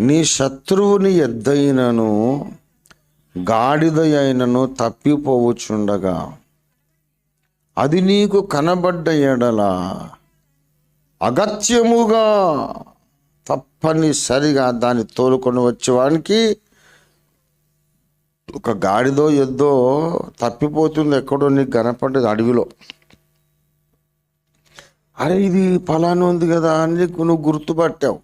నీ శత్రువుని ఎద్దైనను గాడిద అయినను తప్పిపోవచ్చుండగా అది నీకు కనబడ్డ ఎడల అగత్యముగా తప్పనిసరిగా దాన్ని తోలుకొని వచ్చేవానికి, ఒక గాడిదో ఎద్దో తప్పిపోతుంది ఎక్కడో నీకు కనపడ్డది అడవిలో, అరే ఇది ఫలానా ఉంది కదా అని నువ్వు గుర్తుపట్టావు.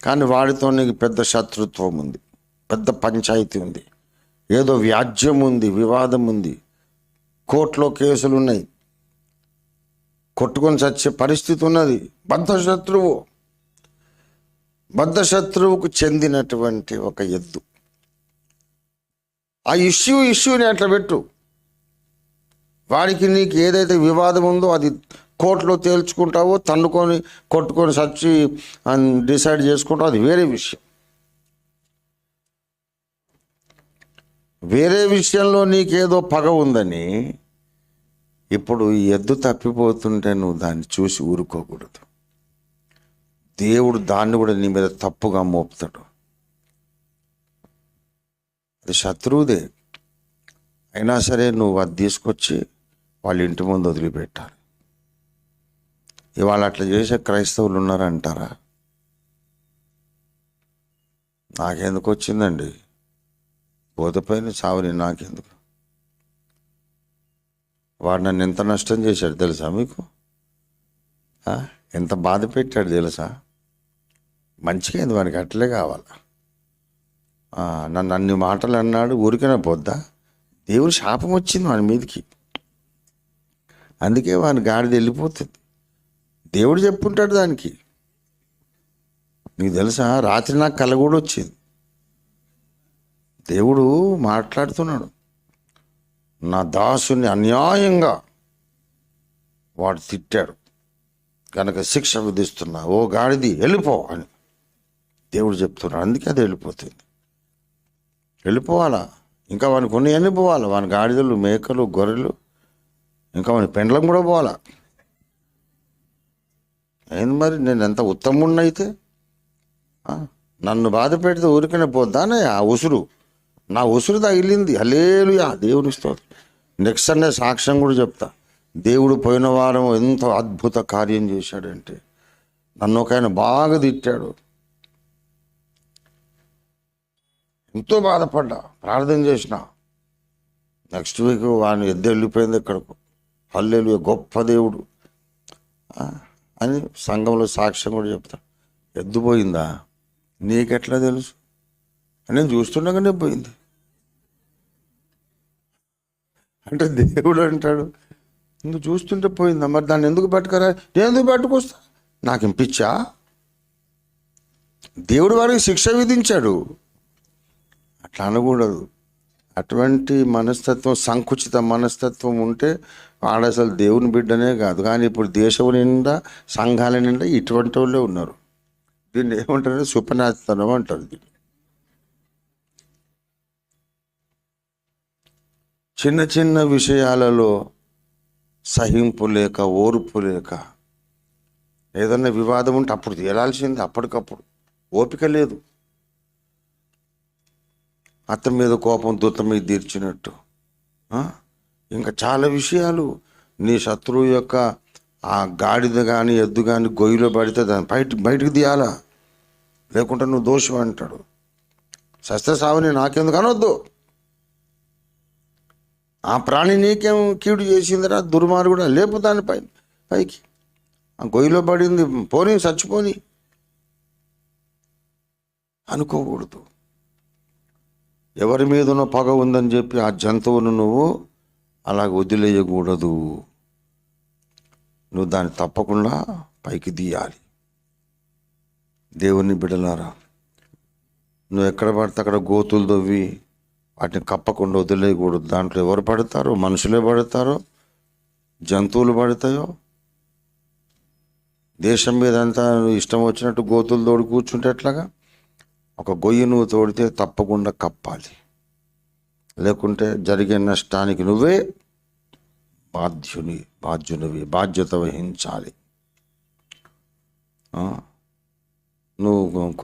కానీ వాడితో నీకు పెద్ద శత్రుత్వం ఉంది, పెద్ద పంచాయతీ ఉంది, ఏదో వ్యాజ్యం ఉంది, వివాదం ఉంది, కోర్టులో కేసులు ఉన్నాయి, కొట్టుకొని చచ్చే పరిస్థితి ఉన్నది. బద్ధశత్రువుకు చెందినటువంటి ఒక ఎద్దు. ఆ ఇష్యూని అట్లా పెట్టు. వాడికి నీకు ఏదైతే వివాదం ఉందో అది కోర్టులో తేల్చుకుంటావో, తన్నుకొని కొట్టుకొని చచ్చి డిసైడ్ చేసుకుంటావు, అది వేరే విషయం. వేరే విషయంలో నీకేదో పగ ఉందని ఇప్పుడు ఈ ఎద్దు తప్పిపోతుంటే నువ్వు దాన్ని చూసి ఊరుకోకూడదు. దేవుడు దాన్ని కూడా నీ మీద తప్పుగా మోపుతాడు. అది శత్రువుదే అయినా సరే నువ్వు అది తీసుకొచ్చి వాళ్ళ ఇంటి ముందు వదిలిపెట్టాలి. ఇవాళ అట్లా చేసే క్రైస్తవులు ఉన్నారంటారా? నాకెందుకు వచ్చిందండి బోధపైన చావుని, నాకెందుకు? వాడు నన్ను ఎంత నష్టం చేశాడు తెలుసా మీకు? ఎంత బాధ పెట్టాడు తెలుసా? మంచిగా అయింది వానికి, అట్లే కావాలి. నన్ను అన్ని మాటలు అన్నాడు, ఊరికనే పోద్దా? దేవుని శాపం వచ్చింది వాని మీదకి, అందుకే వాని గాడిద వెళ్ళిపోతుంది. దేవుడు చెప్పుంటాడు దానికి. నీకు తెలుసా, రాత్రి నాకు కల కూడా వచ్చింది. దేవుడు మాట్లాడుతున్నాడు, నా దాసుని అన్యాయంగా వాడు తిట్టాడు కనుక శిక్ష విధిస్తున్నా, ఓ గాడిది వెళ్ళిపో అని దేవుడు చెప్తున్నాడు. అందుకే అది వెళ్ళిపోవాలా. ఇంకా వానికి కొన్ని పోవాలా, వాని గాడిదలు, మేకలు, గొర్రెలు, ఇంకా వాని పెండ్లం కూడా పోవాలా. ఏంది మరి, నేను ఎంత ఉత్తముడినైతే నన్ను బాధ పెడితే ఊరికనే పోద్దానే? నా ఉసురు తగిలింది. హల్లెలూయా, దేవుని స్తోత్రం. నెక్స్ట్ సండే సాక్ష్యం కూడా చెప్తా. దేవుడు పోయిన వారం ఎంతో అద్భుత కార్యం చేశాడంటే, నన్ను ఒక ఆయన బాగా తిట్టాడు, ఎంతో బాధపడ్డా, ప్రార్థన చేసిన. నెక్స్ట్ వీక్ వాడిని ఎద్దు వెళ్ళిపోయింది ఎక్కడికో. హల్లెలూయా, గొప్ప దేవుడు అని సంఘంలో సాక్ష్యం కూడా చెప్తా. ఎద్దు పోయిందా? నీకెట్లా తెలుసు? నేను చూస్తుండగానే పోయింది అంటే దేవుడు అంటాడు, నువ్వు చూస్తుంటే పోయిందా, మరి దాన్ని ఎందుకు పట్టుకరా? నేను ఎందుకు పట్టుకొస్తా? నాకు పిచ్చా? దేవుడు వారికి శిక్ష విధించాడు. అట్లా అనకూడదు. అటువంటి మనస్తత్వం, సంకుచిత మనస్తత్వం ఉంటే వాడు అసలు దేవుని బిడ్డనే కాదు. కానీ ఇప్పుడు దేశం నిండా, సంఘాల నిండా ఇటువంటి వాళ్ళే ఉన్నారు. దీన్ని ఏమంటారు? సుపనాతనం అంటారు. దీన్ని చిన్న చిన్న విషయాలలో సహింపు లేక, ఓర్పు లేక, ఏదన్నా వివాదం ఉంటే అప్పుడు తేలాల్సింది, అప్పటికప్పుడు. ఓపిక లేదు. అత్త మీద కోపం దుత్త మీద తీర్చినట్టు. ఇంకా చాలా విషయాలు. నీ శత్రువు యొక్క ఆ గాడిద కానీ ఎద్దు కానీ గొయ్యిలో పడితే దాన్ని బయటికి తీయాలా, లేకుంటే నువ్వు దోషం అంటాడు. శస్త్రసావని నాకెందుకు అనొద్దు. ఆ ప్రాణి నీకేం కీడు చేసిందిరా దుర్మార్గుడా, లేపు దాని పైకి. ఆ గొయ్యిలో పడింది, పోనీ చచ్చిపోని అనుకోకూడదు. ఎవరి మీదనో పగ ఉందని చెప్పి ఆ జంతువును నువ్వు అలాగ వదిలేయకూడదు. నువ్వు దాన్ని తప్పకుండా పైకి తీయాలి. దేవుని బిడ్డలారా, నువ్వు ఎక్కడ పడితే అక్కడ గోతులు తవ్వి వాటిని కప్పకుండా వదిలేయకూడదు. దాంట్లో ఎవరు పడతారో, మనుషులే పడతారో, జంతువులు పడతాయో. దేశం మీద అంతా ఇష్టం వచ్చినట్టు గోతులు తోడి కూర్చుంటే ఎట్లాగా? ఒక గొయ్యి నువ్వు తోడితే తప్పకుండా కప్పాలి, లేకుంటే జరిగే నష్టానికి నువ్వే బాధ్యత వహించాలి. నువ్వు